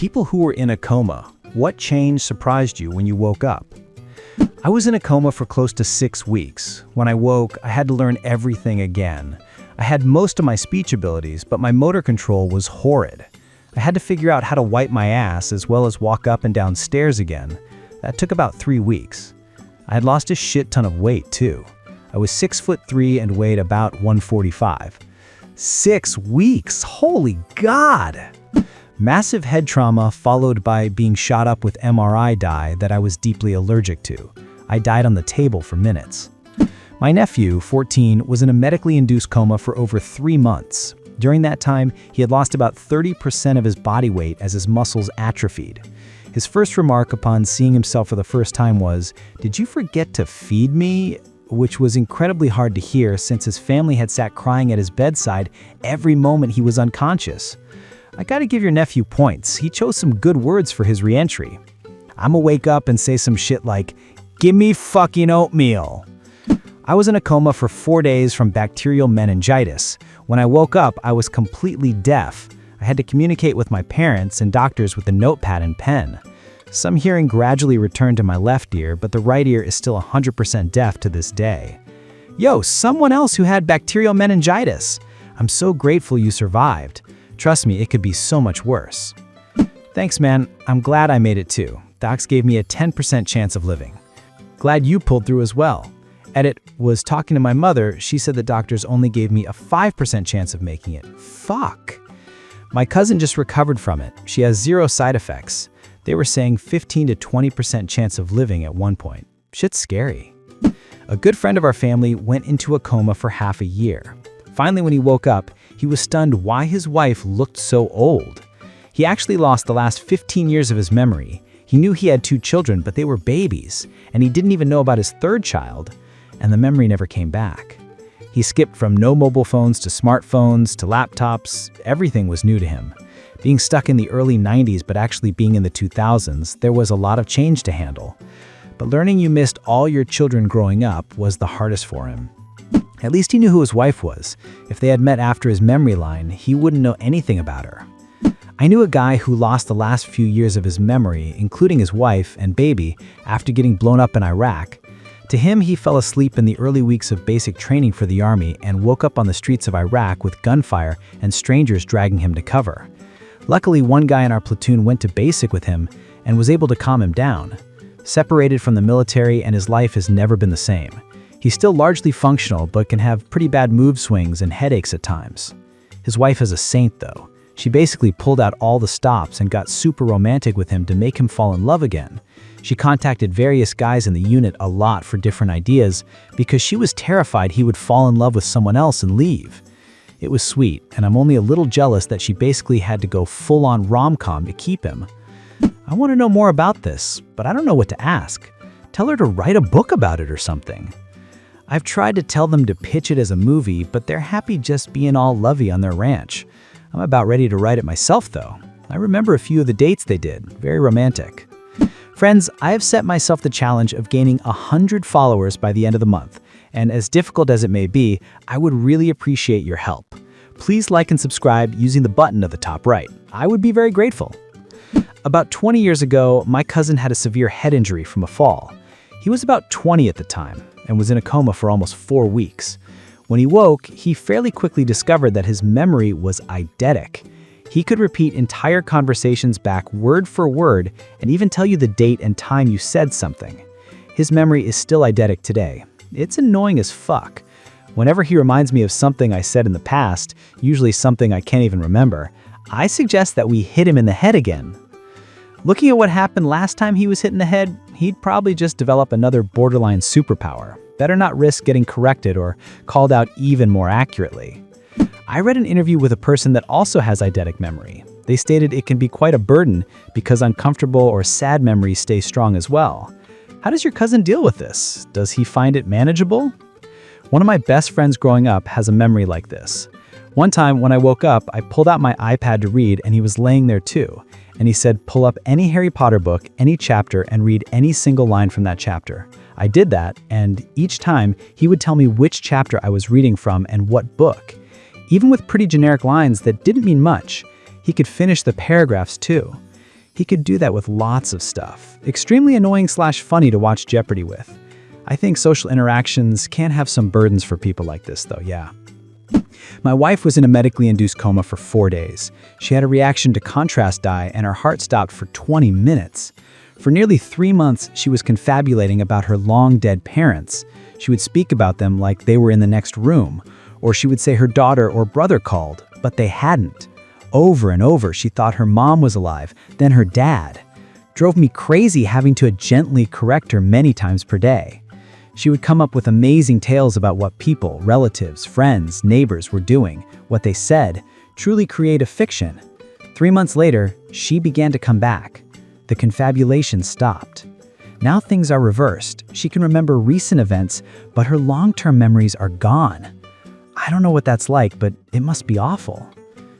People who were in a coma, what change surprised you when you woke up? I was in a coma for close to 6 weeks. When I woke, I had to learn everything again. I had most of my speech abilities, but my motor control was horrid. I had to figure out how to wipe my ass as well as walk up and down stairs again. That took about 3 weeks. I had lost a shit ton of weight too. I was 6'3" and weighed about 145. 6 weeks, holy God! Massive head trauma followed by being shot up with MRI dye that I was deeply allergic to. I died on the table for minutes. My nephew, 14, was in a medically induced coma for over 3 months. During that time, he had lost about 30% of his body weight as his muscles atrophied. His first remark upon seeing himself for the first time was, "Did you forget to feed me?" Which was incredibly hard to hear since his family had sat crying at his bedside every moment he was unconscious. I gotta give your nephew points. He chose some good words for his reentry. I'ma wake up and say some shit like, "Give me fucking oatmeal." I was in a coma for 4 days from bacterial meningitis. When I woke up, I was completely deaf. I had to communicate with my parents and doctors with a notepad and pen. Some hearing gradually returned to my left ear, but the right ear is still 100% deaf to this day. Yo, someone else who had bacterial meningitis. I'm so grateful you survived. Trust me, it could be so much worse. Thanks, man. I'm glad I made it too. Docs gave me a 10% chance of living. Glad you pulled through as well. Edit, was talking to my mother. She said the doctors only gave me a 5% chance of making it. Fuck. My cousin just recovered from it. She has 0 side effects. They were saying 15 to 20% chance of living at one point. Shit's scary. A good friend of our family went into a coma for half a year. Finally, when he woke up, he was stunned why his wife looked so old. He actually lost the last 15 years of his memory. He knew he had 2 children, but they were babies, and he didn't even know about his 3rd child, and the memory never came back. He skipped from no mobile phones to smartphones to laptops. Everything was new to him. Being stuck in the early 90s, but actually being in the 2000s, there was a lot of change to handle. But learning you missed all your children growing up was the hardest for him. At least he knew who his wife was. If they had met after his memory line, he wouldn't know anything about her. I knew a guy who lost the last few years of his memory, including his wife and baby, after getting blown up in Iraq. To him, he fell asleep in the early weeks of basic training for the army and woke up on the streets of Iraq with gunfire and strangers dragging him to cover. Luckily, one guy in our platoon went to basic with him and was able to calm him down. Separated from the military, and his life has never been the same. He's still largely functional, but can have pretty bad mood swings and headaches at times. His wife is a saint, though. She basically pulled out all the stops and got super romantic with him to make him fall in love again. She contacted various guys in the unit a lot for different ideas because she was terrified he would fall in love with someone else and leave. It was sweet, and I'm only a little jealous that she basically had to go full-on rom-com to keep him. I want to know more about this, but I don't know what to ask. Tell her to write a book about it or something. I've tried to tell them to pitch it as a movie, but they're happy just being all lovey on their ranch. I'm about ready to write it myself, though. I remember a few of the dates they did. Very romantic. Friends, I have set myself the challenge of gaining 100 followers by the end of the month, and as difficult as it may be, I would really appreciate your help. Please like and subscribe using the button at the top right. I would be very grateful. About 20 years ago, my cousin had a severe head injury from a fall. He was about 20 at the time and was in a coma for almost 4 weeks. When he woke, he fairly quickly discovered that his memory was eidetic. He could repeat entire conversations back word for word and even tell you the date and time you said something. His memory is still eidetic today. It's annoying as fuck. Whenever he reminds me of something I said in the past, usually something I can't even remember, I suggest that we hit him in the head again. Looking at what happened last time he was hit in the head, he'd probably just develop another borderline superpower. Better not risk getting corrected or called out even more accurately. I read an interview with a person that also has eidetic memory. They stated it can be quite a burden because uncomfortable or sad memories stay strong as well. How does your cousin deal with this? Does he find it manageable? One of my best friends growing up has a memory like this. One time when I woke up, I pulled out my iPad to read and he was laying there too. And he said, pull up any Harry Potter book, any chapter, and read any single line from that chapter. I did that, and each time he would tell me which chapter I was reading from and what book. Even with pretty generic lines that didn't mean much, he could finish the paragraphs too. He could do that with lots of stuff. Extremely annoying/funny to watch Jeopardy with. I think social interactions can have some burdens for people like this, though, yeah. My wife was in a medically induced coma for 4 days. She had a reaction to contrast dye and her heart stopped for 20 minutes. For nearly 3 months, she was confabulating about her long-dead parents. She would speak about them like they were in the next room, or she would say her daughter or brother called, but they hadn't. Over and over, she thought her mom was alive, then her dad. Drove me crazy having to gently correct her many times per day. She would come up with amazing tales about what people, relatives, friends, neighbors were doing, what they said, truly create a fiction. 3 months later, she began to come back. The confabulation stopped. Now things are reversed. She can remember recent events, but her long-term memories are gone. I don't know what that's like, but it must be awful.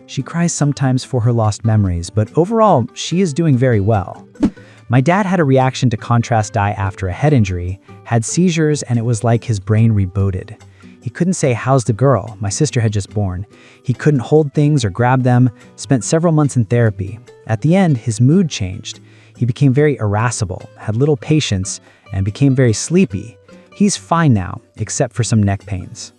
She cries sometimes for her lost memories, but overall, she is doing very well. My dad had a reaction to contrast dye after a head injury, had seizures, and it was like his brain rebooted. He couldn't say, "How's the girl?" My sister had just born. He couldn't hold things or grab them, spent several months in therapy. At the end, his mood changed. He became very irascible, had little patience, and became very sleepy. He's fine now, except for some neck pains.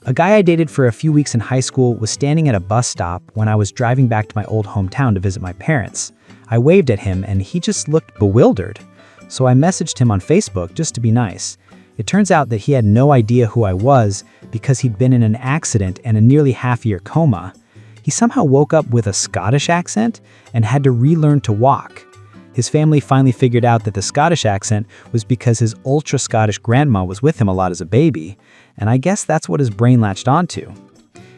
A guy I dated for a few weeks in high school was standing at a bus stop when I was driving back to my old hometown to visit my parents. I waved at him and he just looked bewildered. So I messaged him on Facebook just to be nice. It turns out that he had no idea who I was because he'd been in an accident and a nearly half-year coma. He somehow woke up with a Scottish accent and had to relearn to walk. His family finally figured out that the Scottish accent was because his ultra-Scottish grandma was with him a lot as a baby, and I guess that's what his brain latched onto.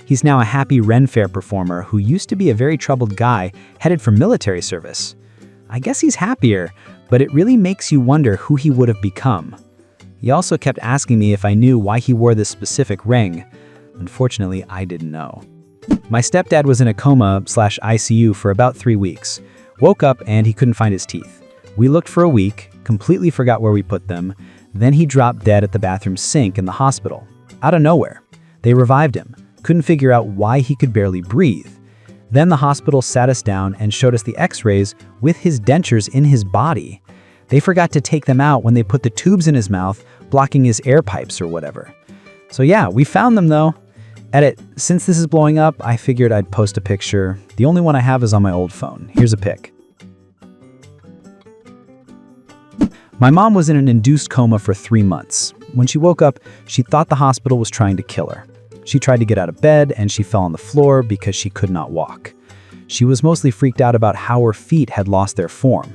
He's now a happy Ren Fair performer who used to be a very troubled guy headed for military service. I guess he's happier, but it really makes you wonder who he would have become. He also kept asking me if I knew why he wore this specific ring. Unfortunately, I didn't know. My stepdad was in a coma/ICU for about 3 weeks. Woke up and he couldn't find his teeth. We looked for a week, completely forgot where we put them. Then he dropped dead at the bathroom sink in the hospital. Out of nowhere. They revived him. Couldn't figure out why he could barely breathe. Then the hospital sat us down and showed us the x-rays with his dentures in his body. They forgot to take them out when they put the tubes in his mouth, blocking his air pipes or whatever. So yeah, we found them though. Edit, since this is blowing up, I figured I'd post a picture. The only one I have is on my old phone. Here's a pic. My mom was in an induced coma for 3 months. When she woke up, she thought the hospital was trying to kill her. She tried to get out of bed and she fell on the floor because she could not walk. She was mostly freaked out about how her feet had lost their form.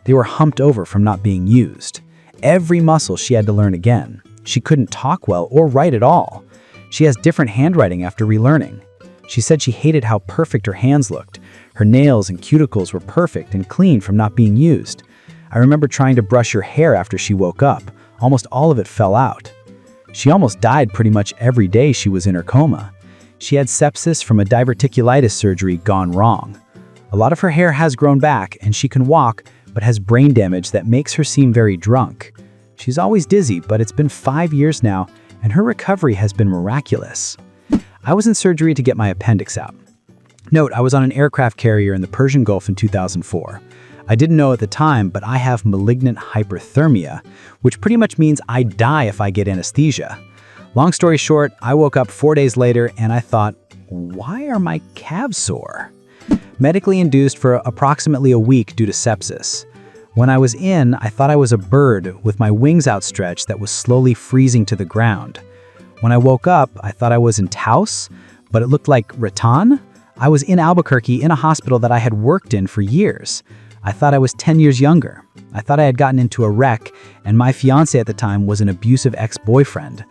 They were humped over from not being used. Every muscle she had to learn again. She couldn't talk well or write at all. She has different handwriting after relearning. She said she hated how perfect her hands looked. Her nails and cuticles were perfect and clean from not being used. I remember trying to brush her hair after she woke up. Almost all of it fell out. She almost died pretty much every day she was in her coma. She had sepsis from a diverticulitis surgery gone wrong. A lot of her hair has grown back and she can walk, but has brain damage that makes her seem very drunk. She's always dizzy, but it's been 5 years now, and her recovery has been miraculous. I was in surgery to get my appendix out. Note, I was on an aircraft carrier in the Persian Gulf in 2004. I didn't know at the time, but I have malignant hyperthermia, which pretty much means I die if I get anesthesia. Long story short, I woke up 4 days later and I thought, why are my calves sore? Medically induced for approximately a week due to sepsis. When I was in, I thought I was a bird with my wings outstretched that was slowly freezing to the ground. When I woke up, I thought I was in Taos, but it looked like Rattan. I was in Albuquerque in a hospital that I had worked in for years. I thought I was 10 years younger. I thought I had gotten into a wreck, and my fiance at the time was an abusive ex-boyfriend.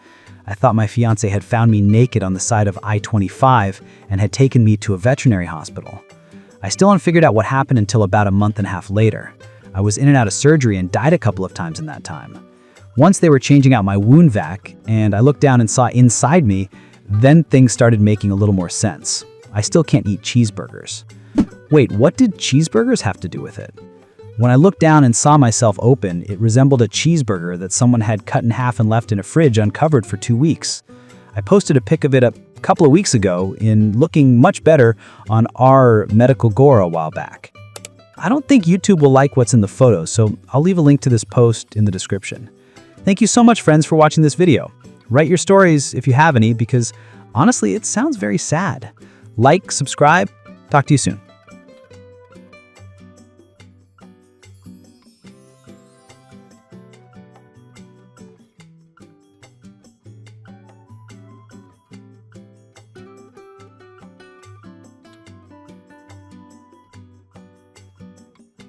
I thought my fiance had found me naked on the side of I-25 and had taken me to a veterinary hospital. I still hadn't figured out what happened until about a month and a half later. I was in and out of surgery and died a couple of times in that time. Once they were changing out my wound vac, and I looked down and saw inside me, then things started making a little more sense. I still can't eat cheeseburgers. Wait, what did cheeseburgers have to do with it? When I looked down and saw myself open, it resembled a cheeseburger that someone had cut in half and left in a fridge uncovered for 2 weeks. I posted a pic of it a couple of weeks ago in looking much better on our Medical Gore a while back. I don't think YouTube will like what's in the photos, so I'll leave a link to this post in the description. Thank you so much, friends, for watching this video. Write your stories if you have any, because honestly, it sounds very sad. Like, subscribe. Talk to you soon.